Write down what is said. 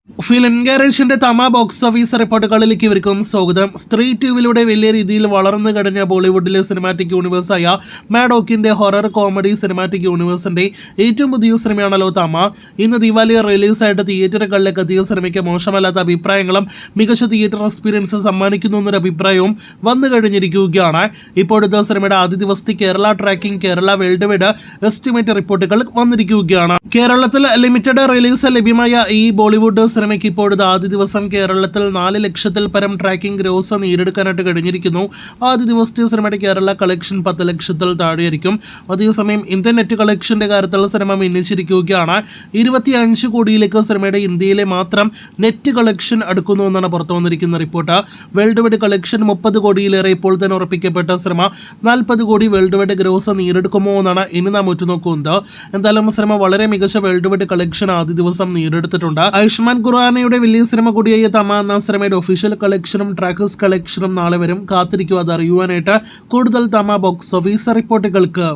Film ഗാരേജിന്റെ തമ box office റിപ്പോർട്ടുകളിലേക്ക് ഇവർക്കും സ്വാഗതം. സ്ത്രീ ട്യൂബിലൂടെ വലിയ രീതിയിൽ വളർന്നു കഴിഞ്ഞ ബോളിവുഡിലെ സിനിമാറ്റിക് യൂണിവേഴ്സായ മാഡോക്കിന്റെ ഹൊറർ കോമഡി സിനിമാറ്റിക് യൂണിവേഴ്സിന്റെ ഏറ്റവും പുതിയ സിനിമയാണല്ലോ തമ. ഇന്ന് ദിവാലി റിലീസായിട്ട് തിയേറ്ററുകളിലേക്ക് എത്തിയ സിനിമയ്ക്ക് മോശമല്ലാത്ത അഭിപ്രായങ്ങളും മികച്ച തിയേറ്റർ എക്സ്പീരിയൻസ് സമ്മാനിക്കുന്നു എന്നൊരു അഭിപ്രായവും വന്നു കഴിഞ്ഞിരിക്കുകയാണ്. ഇപ്പോഴത്തെ സിനിമയുടെ ആദ്യ ദിവസത്തെ Kerala tracking, Kerala world wide estimate റിപ്പോർട്ടുകൾ വന്നിരിക്കുകയാണ്. കേരളത്തിൽ ലിമിറ്റഡ് റിലീസ് ലഭ്യമായ ഈ ബോളിവുഡ് സിനിമയ്ക്ക് ഇപ്പോഴത്തെ ആദ്യ ദിവസം കേരളത്തിൽ 4 ലക്ഷത്തിൽ പരം ട്രാക്കിംഗ് ഗ്രോസ് നേടിയെടുക്കാനായിട്ട് കഴിഞ്ഞിരിക്കുന്നു. ആദ്യ ദിവസത്തെ സിനിമയുടെ കേരള കളക്ഷൻ 10 ലക്ഷത്തിൽ താഴെയായിരിക്കും. അതേസമയം ഇന്ത്യൻ നെറ്റ് കളക്ഷന്റെ കാര്യത്തിൽ സിനിമ മിന്നിച്ചിരിക്കുകയാണ്. 25 കോടിയിലേക്ക് സിനിമയുടെ ഇന്ത്യയിലെ മാത്രം നെറ്റ് കളക്ഷൻ അടുക്കുന്നു എന്നാണ് പുറത്തു വന്നിരിക്കുന്ന റിപ്പോർട്ട്. വേൾഡ് വൈഡ് കളക്ഷൻ 30 കോടിയിലേറെ ഇപ്പോൾ തന്നെ ഉറപ്പിക്കപ്പെട്ട സിനിമ 40 കോടി വേൾഡ് വൈഡ് ഗ്രോസ് നേടിയെടുക്കുമോ എന്നാണ് ഇനി നാം ഉറ്റുനോക്കുന്നത്. എന്തായാലും സിനിമ വളരെ മികച്ച വേൾഡ് വൈഡ് കളക്ഷൻ ആദ്യ ദിവസം നേടിയെടുത്തിട്ടുണ്ട്. ആയുഷ്മാൻ ഖുറാനയുടെ വലിയ സിനിമ കൂടിയായ തമ എന്ന സിനിമയുടെ ഒഫീഷ്യൽ കളക്ഷനും ട്രാക്കേഴ്സ് കളക്ഷനും നാളെ വരും. കാത്തിരിക്കുക അതറിയുവാനായിട്ട് കൂടുതൽ തമ ബോക്സ് ഓഫീസ് റിപ്പോർട്ടുകൾക്ക്.